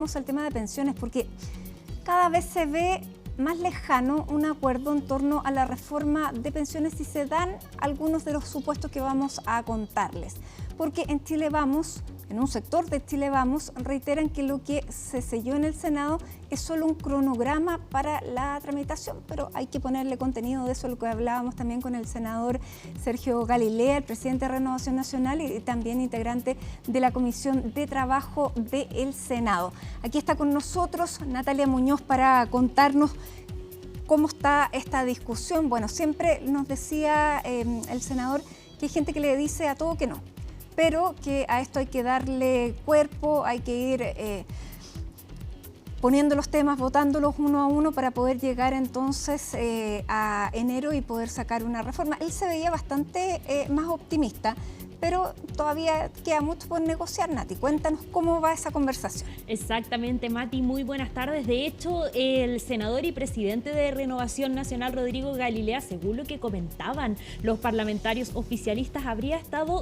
al tema de pensiones, porque cada vez se ve más lejano un acuerdo en torno a la reforma de pensiones si se dan algunos de los supuestos que vamos a contarles. Porque en Chile Vamos, en un sector de Chile Vamos, reiteran que lo que se selló en el Senado es solo un cronograma para la tramitación, pero hay que ponerle contenido. De eso lo que hablábamos también con el senador Sergio Galilea, el presidente de Renovación Nacional y también integrante de la Comisión de Trabajo del Senado. Aquí está con nosotros Natalia Muñoz para contarnos cómo está esta discusión. Bueno, siempre nos decía el senador que hay gente que le dice a todo que no, pero que a esto hay que darle cuerpo, hay que ir poniendo los temas, votándolos uno a uno para poder llegar entonces a enero y poder sacar una reforma. Él se veía bastante más optimista, pero todavía queda mucho por negociar. Nati, cuéntanos cómo va esa conversación. Exactamente, Mati, muy buenas tardes. De hecho, el senador y presidente de Renovación Nacional, Rodrigo Galilea, según lo que comentaban los parlamentarios oficialistas,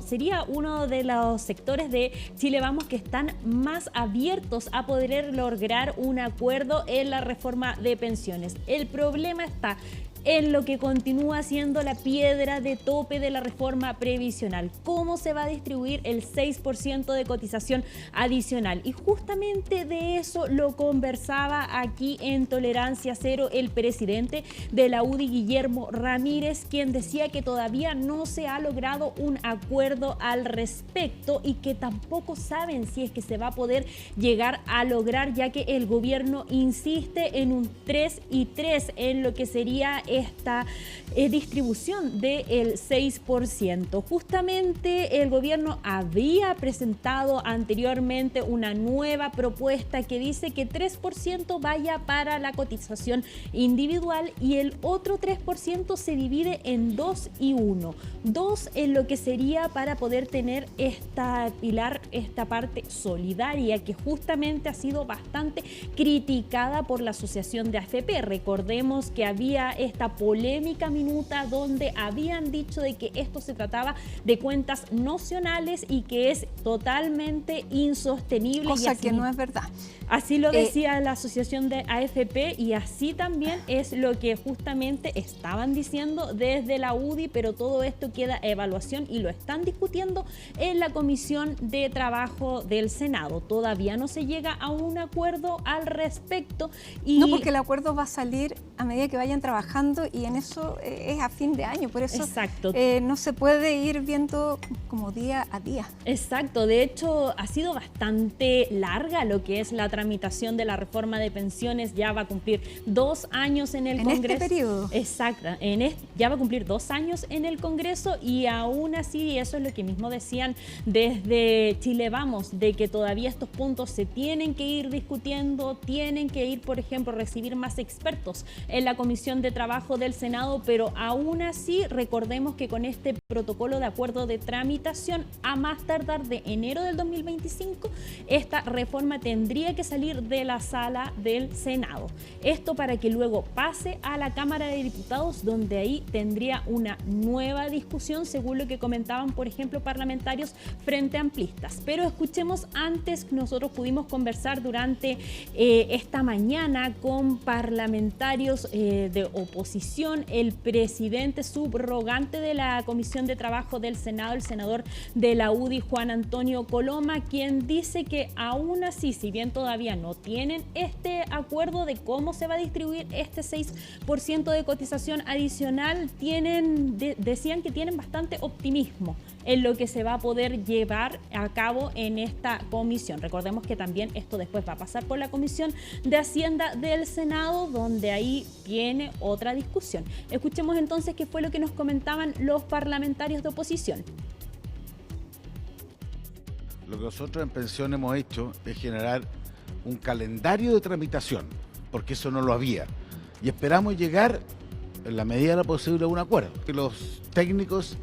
sería uno de los sectores de Chile Vamos que están más abiertos a poder lograr un acuerdo en la reforma de pensiones. El problema está en lo que continúa siendo la piedra de tope de la reforma previsional. ¿Cómo se va a distribuir el 6% de cotización adicional? Y justamente de eso lo conversaba aquí en Tolerancia Cero el presidente de la UDI, Guillermo Ramírez, quien decía que todavía no se ha logrado un acuerdo al respecto y que tampoco saben si es que se va a poder llegar a lograr, ya que el gobierno insiste en un 3 y 3 en lo que sería esta distribución del 6%. Justamente el gobierno había presentado anteriormente una nueva propuesta que dice que 3% vaya para la cotización individual y el otro 3% se divide en 2 y 1. 2 en lo que sería para poder tener esta parte solidaria que justamente ha sido bastante criticada por la Asociación de AFP. Recordemos que había esta polémica minuta donde habían dicho de que esto se trataba de cuentas nocionales y que es totalmente insostenible. Cosa que no es verdad. Así lo decía la Asociación de AFP y así también es lo que justamente estaban diciendo desde la UDI, pero todo esto queda a evaluación y lo están discutiendo en la Comisión de Trabajo del Senado. Todavía no se llega a un acuerdo al respecto. No, porque el acuerdo va a salir a medida que vayan trabajando y en eso es a fin de año, por eso no se puede ir viendo como día a día. Exacto, de hecho ha sido bastante larga lo que es la tramitación de la reforma de pensiones, ya va a cumplir 2 años en el Congreso. En este periodo. Exacto, ya va a cumplir 2 años en el Congreso y aún así, eso es lo que mismo decían desde Chile Vamos, de que todavía estos puntos se tienen que ir discutiendo, tienen que ir, por ejemplo, recibir más expertos en la Comisión de Trabajo del Senado, pero aún así recordemos que con este protocolo de acuerdo de tramitación a más tardar de enero del 2025 esta reforma tendría que salir de la sala del Senado. Esto para que luego pase a la Cámara de Diputados, donde ahí tendría una nueva discusión según lo que comentaban, por ejemplo, parlamentarios frente amplistas. Pero escuchemos antes, nosotros pudimos conversar durante esta mañana con parlamentarios de oposición, el presidente subrogante de la Comisión de Trabajo del Senado, el senador de la UDI, Juan Antonio Coloma, quien dice que aún así, si bien todavía no tienen este acuerdo de cómo se va a distribuir este 6% de cotización adicional, decían que tienen bastante optimismo en lo que se va a poder llevar a cabo en esta comisión. Recordemos que también esto después va a pasar por la Comisión de Hacienda del Senado, donde ahí viene otra discusión. Escuchemos entonces qué fue lo que nos comentaban los parlamentarios de oposición. Lo que nosotros en Pensión hemos hecho es generar un calendario de tramitación, porque eso no lo había. Y esperamos llegar, en la medida de lo posible, a un acuerdo. Que los técnicos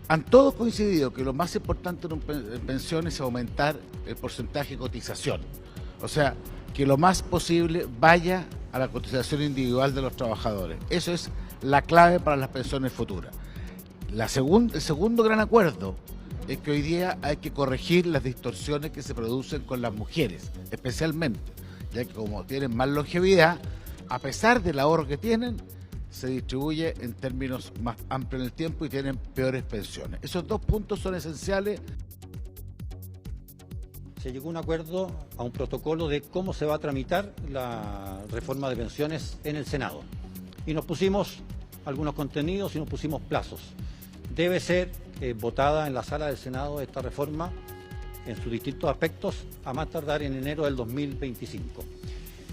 han todos coincidido que lo más importante en pensiones es aumentar el porcentaje de cotización. O sea, que lo más posible vaya a la cotización individual de los trabajadores. Eso es la clave para las pensiones futuras. El segundo gran acuerdo es que hoy día hay que corregir las distorsiones que se producen con las mujeres, especialmente, ya que como tienen más longevidad, a pesar del ahorro que tienen, se distribuye en términos más amplios en el tiempo y tienen peores pensiones. Esos dos puntos son esenciales. Se llegó a un acuerdo, a un protocolo de cómo se va a tramitar la reforma de pensiones en el Senado. Y nos pusimos algunos contenidos y nos pusimos plazos. Debe ser votada en la sala del Senado esta reforma en sus distintos aspectos a más tardar en enero del 2025.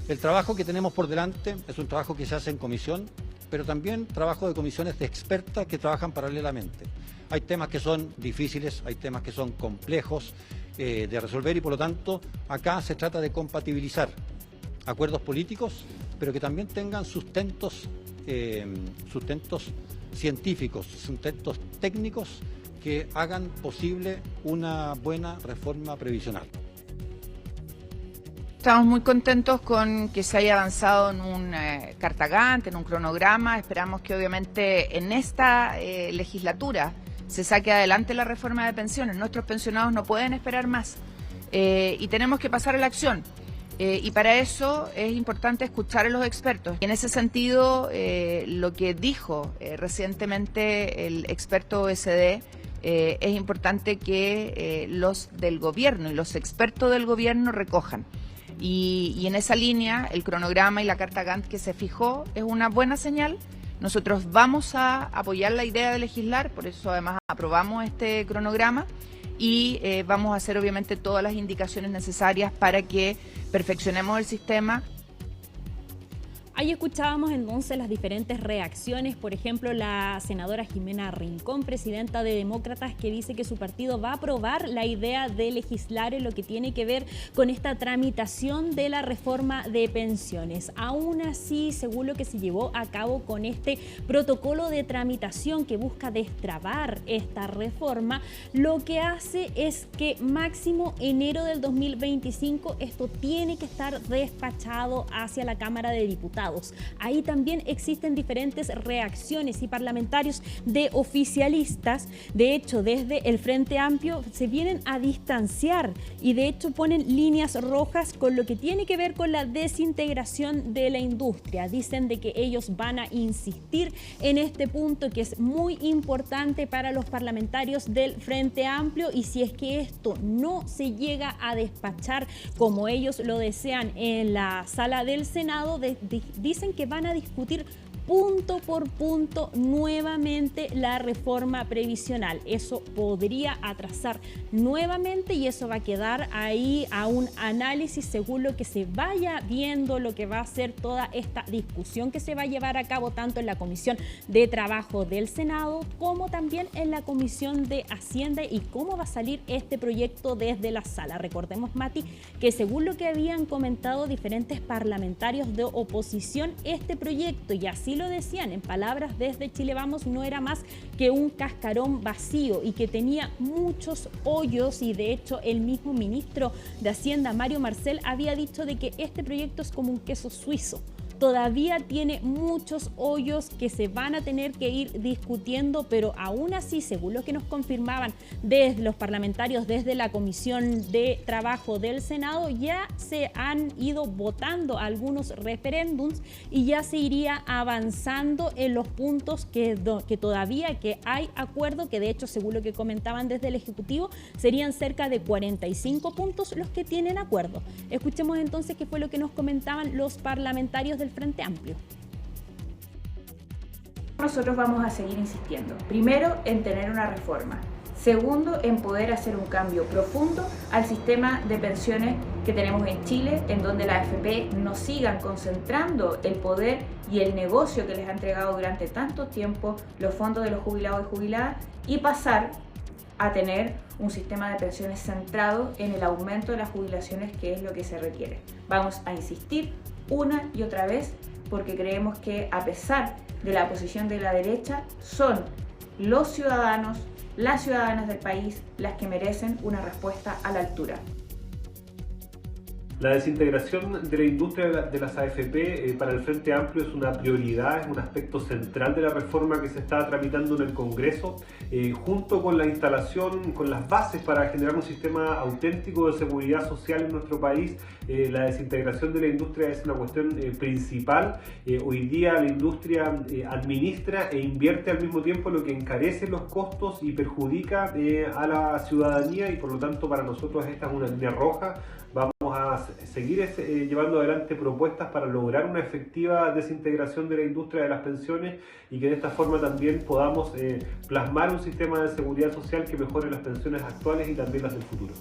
El trabajo que tenemos por delante es un trabajo que se hace en comisión, pero también trabajo de comisiones de expertas que trabajan paralelamente. Hay temas que son difíciles, hay temas que son complejos de resolver y por lo tanto acá se trata de compatibilizar acuerdos políticos, pero que también tengan sustentos científicos, sustentos técnicos que hagan posible una buena reforma previsional. Estamos muy contentos con que se haya avanzado en un carta Gantt, en un cronograma. Esperamos que obviamente en esta legislatura se saque adelante la reforma de pensiones. Nuestros pensionados no pueden esperar más y tenemos que pasar a la acción. Y para eso es importante escuchar a los expertos. Y en ese sentido, lo que dijo recientemente el experto OECD, es importante que los del gobierno y los expertos del gobierno recojan. Y en esa línea, el cronograma y la carta Gantt que se fijó es una buena señal. Nosotros vamos a apoyar la idea de legislar, por eso además aprobamos este cronograma y vamos a hacer obviamente todas las indicaciones necesarias para que perfeccionemos el sistema. Ahí escuchábamos entonces las diferentes reacciones, por ejemplo, la senadora Jimena Rincón, presidenta de Demócratas, que dice que su partido va a aprobar la idea de legislar en lo que tiene que ver con esta tramitación de la reforma de pensiones. Aún así, según lo que se llevó a cabo con este protocolo de tramitación que busca destrabar esta reforma, lo que hace es que máximo enero del 2025 esto tiene que estar despachado hacia la Cámara de Diputados. Ahí también existen diferentes reacciones y parlamentarios de oficialistas. De hecho, desde el Frente Amplio se vienen a distanciar y de hecho ponen líneas rojas con lo que tiene que ver con la desintegración de la industria. Dicen de que ellos van a insistir en este punto que es muy importante para los parlamentarios del Frente Amplio y si es que esto no se llega a despachar como ellos lo desean en la sala del Senado, dicen que van a discutir punto por punto nuevamente la reforma previsional. Eso podría atrasar nuevamente y eso va a quedar ahí a un análisis según lo que se vaya viendo, lo que va a ser toda esta discusión que se va a llevar a cabo tanto en la Comisión de Trabajo del Senado como también en la Comisión de Hacienda y cómo va a salir este proyecto desde la sala. Recordemos, Mati, que según lo que habían comentado diferentes parlamentarios de oposición, este proyecto, y así lo decían en palabras desde Chile Vamos, no era más que un cascarón vacío y que tenía muchos hoyos y de hecho el mismo ministro de Hacienda, Mario Marcel, había dicho de que este proyecto es como un queso suizo. Todavía tiene muchos hoyos que se van a tener que ir discutiendo, pero aún así, según lo que nos confirmaban desde los parlamentarios desde la Comisión de Trabajo del Senado, ya se han ido votando algunos referéndums y ya se iría avanzando en los puntos que todavía que hay acuerdo, que de hecho, según lo que comentaban desde el Ejecutivo, serían cerca de 45 puntos los que tienen acuerdo. Escuchemos entonces qué fue lo que nos comentaban los parlamentarios del Frente Amplio. Nosotros vamos a seguir insistiendo, primero en tener una reforma, segundo en poder hacer un cambio profundo al sistema de pensiones que tenemos en Chile, en donde la AFP no sigan concentrando el poder y el negocio que les ha entregado durante tanto tiempo los fondos de los jubilados y jubiladas y pasar a tener un sistema de pensiones centrado en el aumento de las jubilaciones, que es lo que se requiere. Vamos a insistir una y otra vez porque creemos que a pesar de la posición de la derecha, son los ciudadanos, las ciudadanas del país las que merecen una respuesta a la altura. La desintegración de la industria de las AFP para el Frente Amplio es una prioridad, es un aspecto central de la reforma que se está tramitando en el Congreso, junto con la instalación, con las bases para generar un sistema auténtico de seguridad social en nuestro país. La desintegración de la industria es una cuestión principal. Hoy día la industria administra e invierte al mismo tiempo, lo que encarece los costos y perjudica a la ciudadanía, y por lo tanto para nosotros esta es una línea roja. Vamos a seguir llevando adelante propuestas para lograr una efectiva desintegración de la industria de las pensiones y que de esta forma también podamos plasmar un sistema de seguridad social que mejore las pensiones actuales y también las del futuro.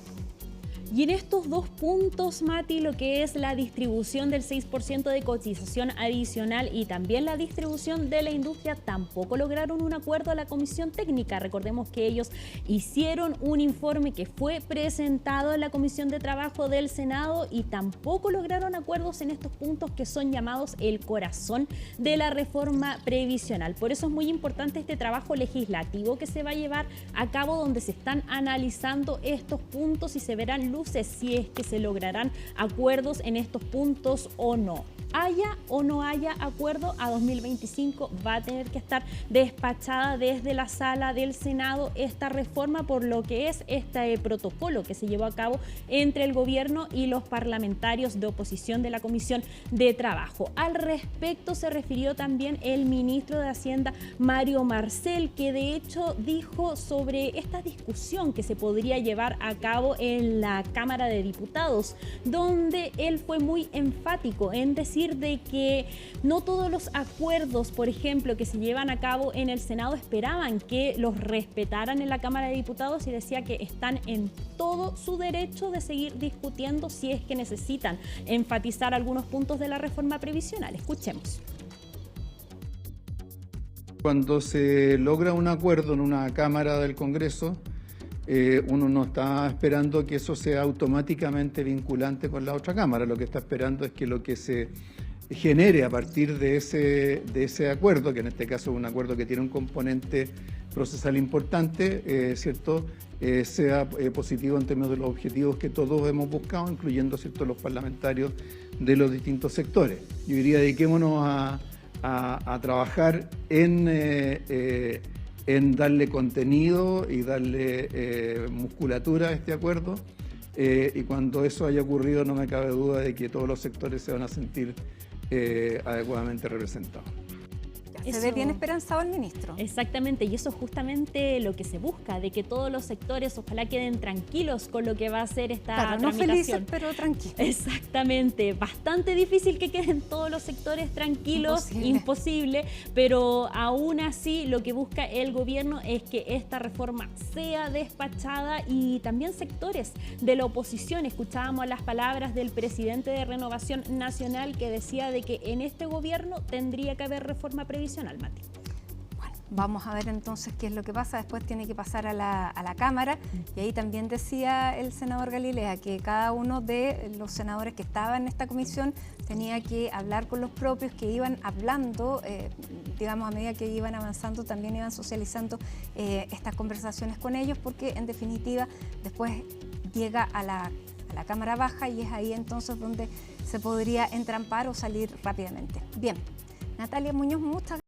Y en estos dos puntos, Mati, lo que es la distribución del 6% de cotización adicional y también la distribución de la industria, tampoco lograron un acuerdo a la Comisión Técnica. Recordemos que ellos hicieron un informe que fue presentado en la Comisión de Trabajo del Senado y tampoco lograron acuerdos en estos puntos que son llamados el corazón de la reforma previsional. Por eso es muy importante este trabajo legislativo que se va a llevar a cabo, donde se están analizando estos puntos y se verán si es que se lograrán acuerdos en estos puntos o no. Haya o no haya acuerdo, a 2025 va a tener que estar despachada desde la sala del Senado esta reforma, por lo que es este protocolo que se llevó a cabo entre el gobierno y los parlamentarios de oposición de la Comisión de Trabajo. Al respecto se refirió también el ministro de Hacienda, Mario Marcel, que de hecho dijo sobre esta discusión que se podría llevar a cabo en la Cámara de Diputados, donde él fue muy enfático en decir de que no todos los acuerdos, por ejemplo, que se llevan a cabo en el Senado esperaban que los respetaran en la Cámara de Diputados, y decía que están en todo su derecho de seguir discutiendo si es que necesitan enfatizar algunos puntos de la reforma previsional. Escuchemos. Cuando se logra un acuerdo en una Cámara del Congreso, uno no está esperando que eso sea automáticamente vinculante con la otra Cámara. Lo que está esperando es que lo que se genere a partir de ese acuerdo, que en este caso es un acuerdo que tiene un componente procesal importante, ¿cierto?, sea positivo en términos de los objetivos que todos hemos buscado, incluyendo, ¿cierto?, los parlamentarios de los distintos sectores. Yo diría, dediquémonos a trabajar en darle contenido y darle musculatura a este acuerdo, y cuando eso haya ocurrido no me cabe duda de que todos los sectores se van a sentir adecuadamente representados. Se ve bien esperanzado el ministro. Exactamente, y eso es justamente lo que se busca, de que todos los sectores ojalá queden tranquilos con lo que va a ser esta tramitación. No felices, pero tranquilos. Exactamente, bastante difícil que queden todos los sectores tranquilos, imposible, pero aún así lo que busca el gobierno es que esta reforma sea despachada, y también sectores de la oposición. Escuchábamos las palabras del presidente de Renovación Nacional, que decía de que en este gobierno tendría que haber reforma previsional. Mati. Bueno, vamos a ver entonces qué es lo que pasa. Después tiene que pasar a la Cámara, y ahí también decía el senador Galilea que cada uno de los senadores que estaban en esta comisión tenía que hablar con los propios, que iban hablando, digamos, a medida que iban avanzando, también iban socializando estas conversaciones con ellos, porque en definitiva después llega a la Cámara Baja, y es ahí entonces donde se podría entrampar o salir rápidamente. Bien, Natalia Muñoz, muchas gracias.